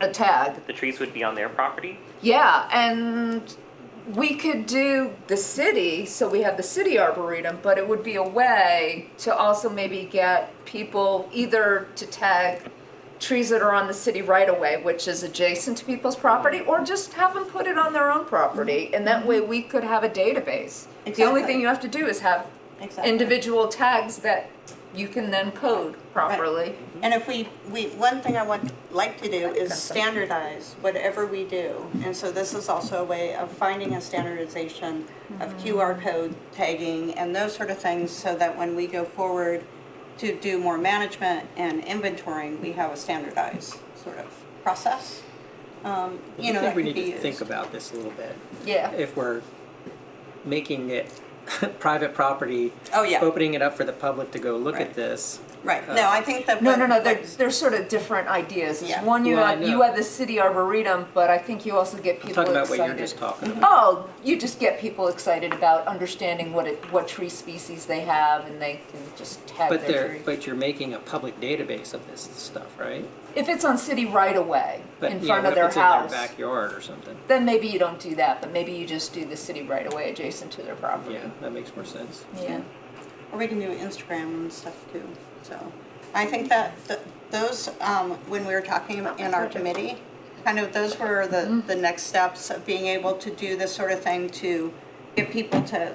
a tag. The trees would be on their property. Yeah, and we could do the city, so we have the city arboretum, but it would be a way to also maybe get people either to tag trees that are on the city right away, which is adjacent to people's property, or just have them put it on their own property, and that way we could have a database. The only Exactly. thing you have to do is have Exactly. individual tags that you can then code properly. And if we one thing I would like to do is standardize whatever we do. And so this is also a way of finding a standardization of QR code tagging and those sort of things so that when we go forward to do more management and inventorying, we have a standardized sort of process. I That think we could need be to used. think about this a little bit. Yeah. If we're making it private property, Oh, yeah. opening it up for the public to go look Right. at this. Right, no, I think that. No, what- they're sort of different ideas. It's Yeah. one, you Well, I had, you know. had the city arboretum, but I think you also get I'm people talking excited. about what you're just talking about. Oh, you just get people excited about understanding what tree species they have, and they can just tag But their tree. but you're making a public database of this stuff, right? If it's on city right away, But in yeah, front what of if their it's house, in their backyard or something? then maybe you don't do that, but maybe you just do the city right away adjacent to their property. Yeah, that makes more sense. Yeah. Or we can do Instagram and stuff too, so. I think that those, when we were talking in our committee, kind of those were the next steps of being able to do this sort of thing to get people to,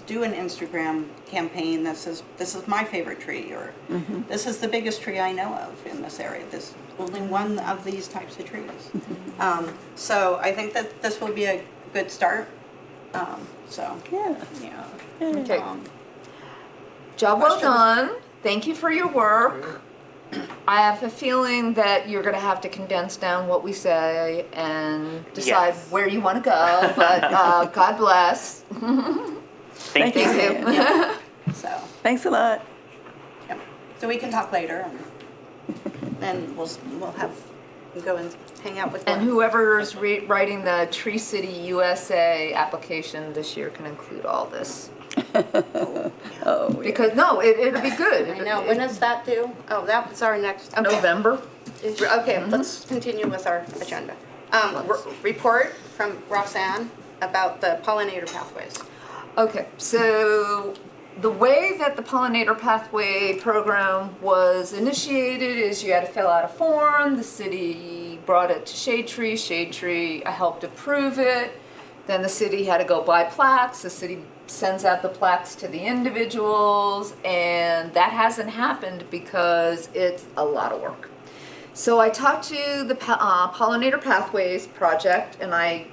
do an Instagram campaign that says, this is my favorite tree, or this is the biggest tree I know of in this area, this, only one of these types of trees. So I think that this will be a good start, so, Yeah. yeah. Okay. Job well Questions? done. Thank you for your work. I have a feeling that you're going to have to condense down what we say and decide Yes. where you want to go, but God bless. Thank you. Thank you. Yeah. So, Thanks a lot. yeah. So we can talk later, and then we'll go and hang out with And them. whoever's writing the Tree City USA application this year can include all this. Oh, yeah. Because, no, it'll be good. I know, when is that due? Oh, that was our next, okay. November. Okay, let's continue with our agenda. Report from Roxanne about the pollinator pathways. Okay, so the way that the pollinator pathway program was initiated is you had to fill out a form, the city brought it to Shade Tree, I helped approve it, then the city had to go buy plaques, the city sends out the plaques to the individuals, and that hasn't happened because it's a lot of work. So I talked to the Pollinator Pathways Project, and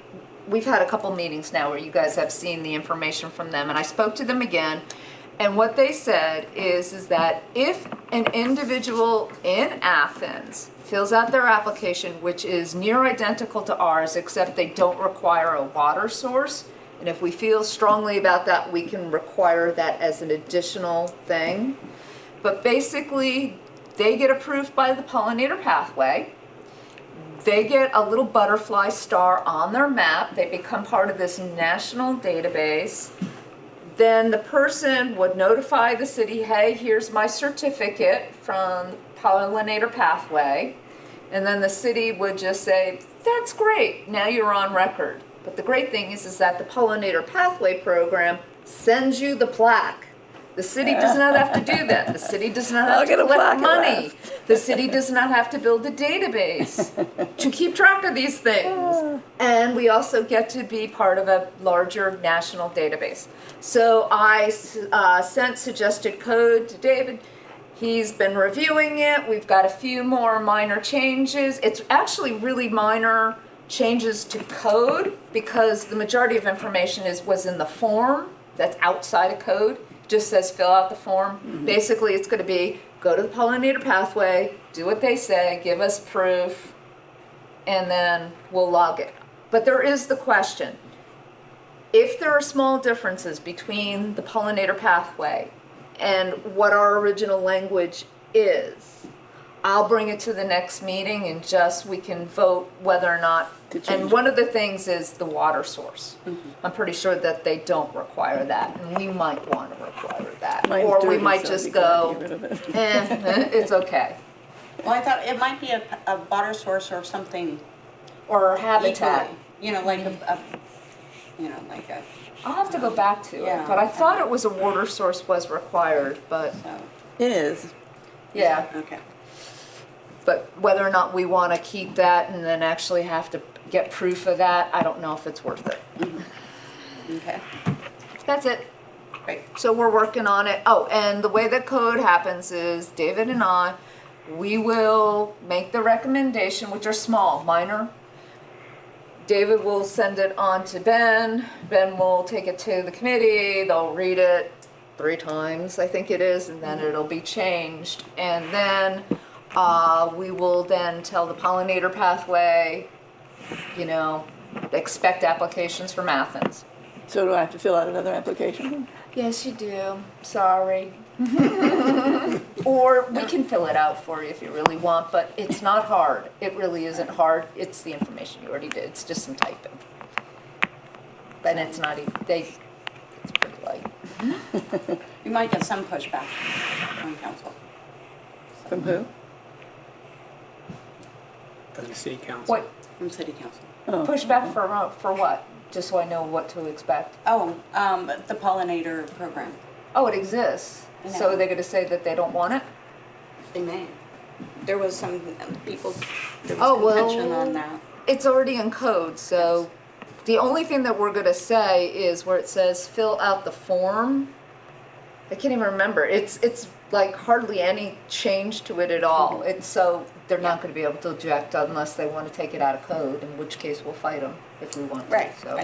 we've had a couple meetings now where you guys have seen the information from them, and I spoke to them again, And what they said is that if an individual in Athens fills out their application, which is near identical to ours, except they don't require a water source, and if we feel strongly about that, we can require that as an additional thing. But basically, they get approved by the pollinator pathway. They get a little butterfly star on their map. They become part of this national database. Then the person would notify the city, hey, here's my certificate from pollinator pathway. And then the city would just say, that's great, now you're on record. But the great thing is that the pollinator pathway program sends you the plaque. The city does not have to do that. The city does not have to collect money. The city does not have to build a database to keep track of these things. And we also get to be part of a larger national database. So I sent suggested code to David. He's been reviewing it. We've got a few more minor changes. It's actually really minor changes to code because the majority of information was in the form that's outside of code. Just says fill out the form. Mm-hmm. Basically, it's going to be go to the pollinator pathway, do what they say, give us proof, and then we'll log it. But there is the question. If there are small differences between the pollinator pathway and what our original language is, I'll bring it to the next meeting and we can vote whether or not. And one of the things is the water source. Mm-hmm. I'm pretty sure that they don't require that, and we might want to require that. Or we might just go, it's okay. Well, I thought it might be a water source or something. Or habitat. Equally, you know, like like a. I'll have to go back to it, but I thought it was a water source was required, but. So. It is. Yeah. Okay. But whether or not we want to keep that and then actually have to get proof of that, I don't know if it's worth it. Mm-hmm. Okay. That's it. Great. So we're working on it. Oh, and the way the code happens is David and I, we will make the recommendation, which are small, minor. David will send it on to Ben. Ben will take it to the committee. They'll read it 3 times, I think it is, and then it'll be changed. And then we will then tell the pollinator pathway, expect applications from Athens. So do I have to fill out another application? Yes, you do. Sorry. Or we can fill it out for you if you really want, but it's not hard. It really isn't hard. It's the information you already did. It's just some typing. But it's not even, it's pretty light. You might get some pushback from council. From who? From the city council. What? From city council. Oh. Pushback for what? Just so I know what to expect. Oh, the pollinator program. Oh, it exists. I So know. they're going to say that they don't want it? They may. There was some people, there Oh, was well. contention on that. It's already in code, so the only thing that we're going to say is where it says fill out the form. I can't even remember. It's like hardly any change to it at all. It's so they're not going to be able to object unless they want to take it out of code, in which case we'll fight them if we want to. Right, So.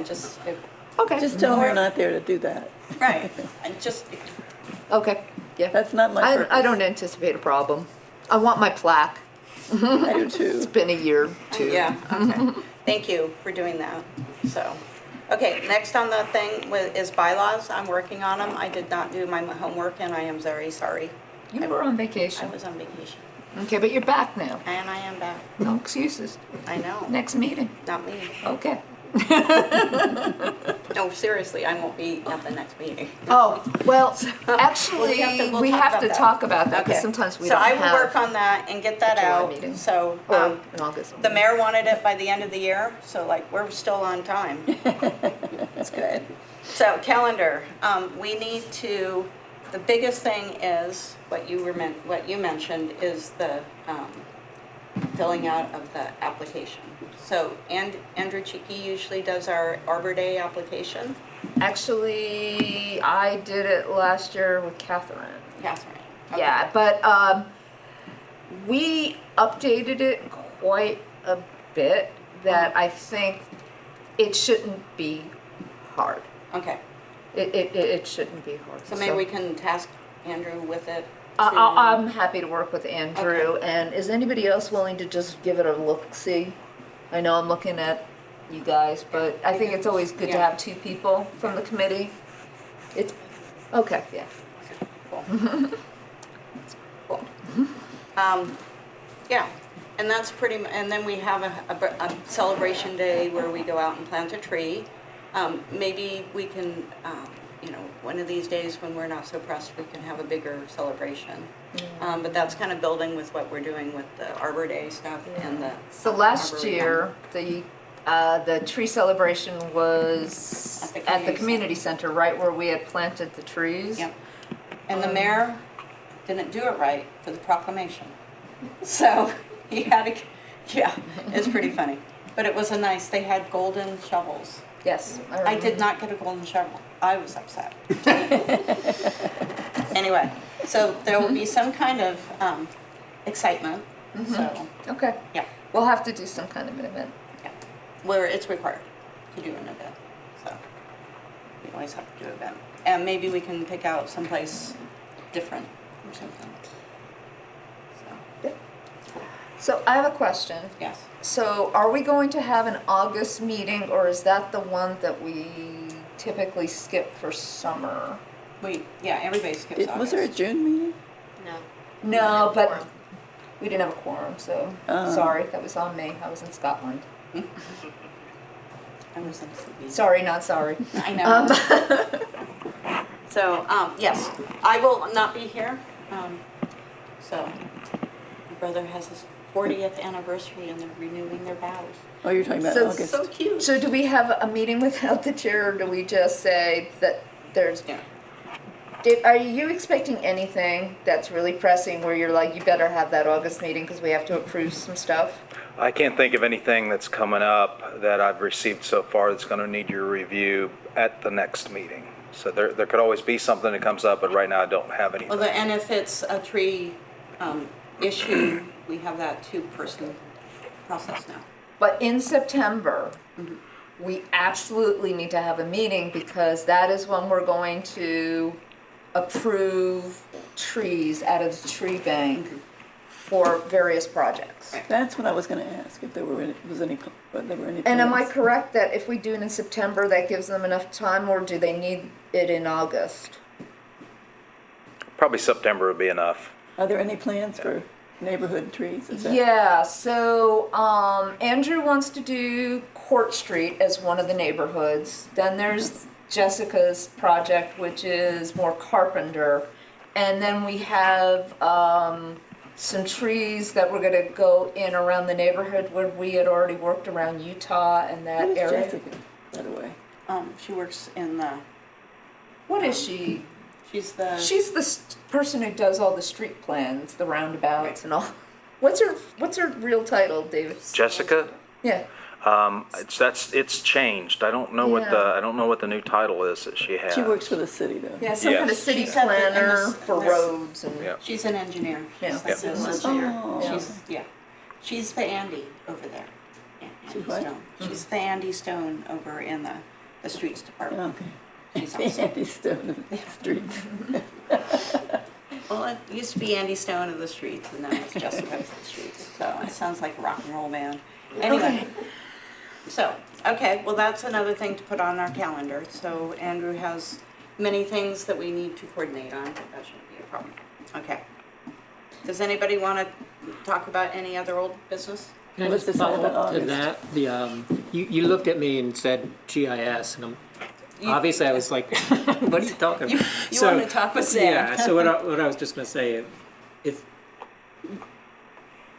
Okay. Just tell them we're not there to do that. right, and just, Okay. Yeah. That's not my purpose. I don't anticipate a problem. I want my plaque. I do too. It's been a year, too. yeah, okay. Thank you for doing that, so. Okay, next on the thing is bylaws. I'm working on them. I did not do my homework, and I am very sorry. You were on I vacation. was on vacation, Okay, but you're back now. and I am back. No excuses. I know, Next meeting. not me. Okay. No, seriously, I won't be at the next meeting. Oh, well, actually, we'll we talk have about to that. talk about that because Okay. sometimes we So don't I have. will work on that and get that July out, meeting. so, Or in August. the mayor wanted it by the end of the year, so like, we're still on time. That's good. So calendar, we need to, the biggest thing is, what you mentioned is the, filling out of the application. So, Andrew Chicky usually does our Arbor Day application. Actually, I did it last year with Catherine. Catherine. Okay. Yeah, but we updated it quite a bit that I think it shouldn't be hard. Okay. It shouldn't be hard. So maybe we can task Andrew with it. I'm happy to work with Andrew, and is anybody else willing to just give it a look-see? I know I'm looking at you guys, but I think it's always good to Yeah. have two people from the committee. It's, okay, yeah. Cool. Yeah, and that's pretty, and then we have a celebration day where we go out and plant a tree. Maybe we can, one of these days when we're not so pressed, we can have a bigger celebration. But that's kind of building with what we're doing with the Arbor Day stuff and the. So last Arboretum. year, the tree celebration was at the community center, right where we had planted the trees. Yep. And the mayor didn't do it right for the proclamation. So he had to, yeah, it's pretty funny. But it was they had golden shovels. Yes. I did not get a golden shovel. I was upset. Anyway, so there will be some kind of excitement, so, Okay. yeah, We'll have to do some kind of an event. yeah, where it's required to do an event, so. We always have to do an event. And maybe we can pick out someplace different or something. So, So I have a question. yes. So are we going to have an August meeting, or is that the one that we typically skip for summer? Yeah, everybody skips August. Was there a June meeting? No. No, but we didn't have a quorum, so sorry, that was on me. I was in Scotland. I was in Sydney. Sorry, not sorry. I know. So, yes, I will not be here. So, my brother has his 40th anniversary and they're renewing their vows. Oh, you're talking about So- August. So cute. So do we have a meeting without the chair, or do we just say that there's, Yeah. are you expecting anything that's really pressing where you're like, you better have that August meeting because we have to approve some stuff? I can't think of anything that's coming up that I've received so far that's going to need your review at the next meeting. So there could always be something that comes up, but right now I don't have anything. Well, and if it's a tree issue, we have that two-person process now. But in September, we absolutely need to have a meeting because that is when we're going to approve trees out of the tree bank for various projects. That's what I was gonna ask, if there were any And am I plans. correct that if we do it in September, that gives them enough time, or do they need it in August? Probably September would be enough. Are there any plans for neighborhood trees? Is that- Yeah, so Andrew wants to do Court Street as one of the neighborhoods. Then there's Jessica's project, which is more Carpenter. And then we have some trees that we're gonna go in around the neighborhood where we had already worked around Utah and that Who's area. Jessica, by the way? She works in the, What is she? she's the. She's the person who does all the street plans, the roundabouts and all. What's her real title, David? Jessica? Yeah. It's changed. I don't know what the new title is that she has. She works for the city, though. Yeah, some kind of Yes. city She's at the- in the planner s- for in the s- roads and. Yeah. She's an engineer. Yeah. She's the Yep. civil engineer. Oh. She's the Andy over there. She's Andy what? Stone. She's the Andy Stone over in the streets department. Okay. She's awesome. Andy Stone of the streets. Well, it used to be Andy Stone of the streets, and now it's Jessica of the streets. So it sounds like a rock and roll band. Anyway, so, okay, well, that's another thing to put on our calendar. So Andrew has many things that we need to coordinate on. That shouldn't be a problem. Okay. Does anybody want to talk about any other old business? Can I Let's just decide follow about up to August. that? You looked at me and said GIS, and You- obviously I was like, what are you talking about? You want to talk with Sam? Yeah, so what I was just gonna say, if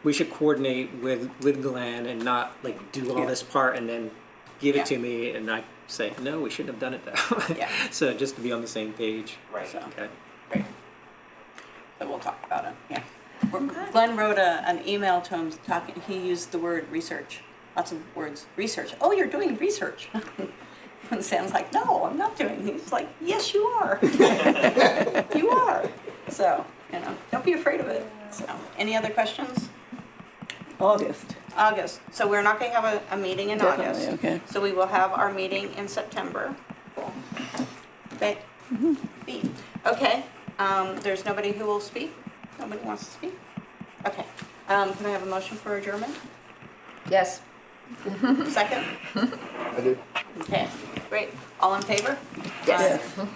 we should coordinate with Glenn and not like do all this part and then give it to me and I say, no, we shouldn't have done it that way. Yeah. So just to be on the same page. Right. So, Okay. great. So we'll talk about it, yeah. Glenn wrote an email to him talking, he used the word research, lots of words, research. Oh, you're doing research. And Sam's like, no, I'm not doing. He's like, yes, you are. You are. So, don't be afraid of it. So, any other questions? August, August. So we're not going to have a meeting in August. definitely, okay. So we will have our meeting in September. Beck? B. Okay, there's nobody who will speak? Nobody wants to speak? Okay, can I have a motion for adjournment? Yes. Second? I do. Okay, great. All in favor? Yes. Yes.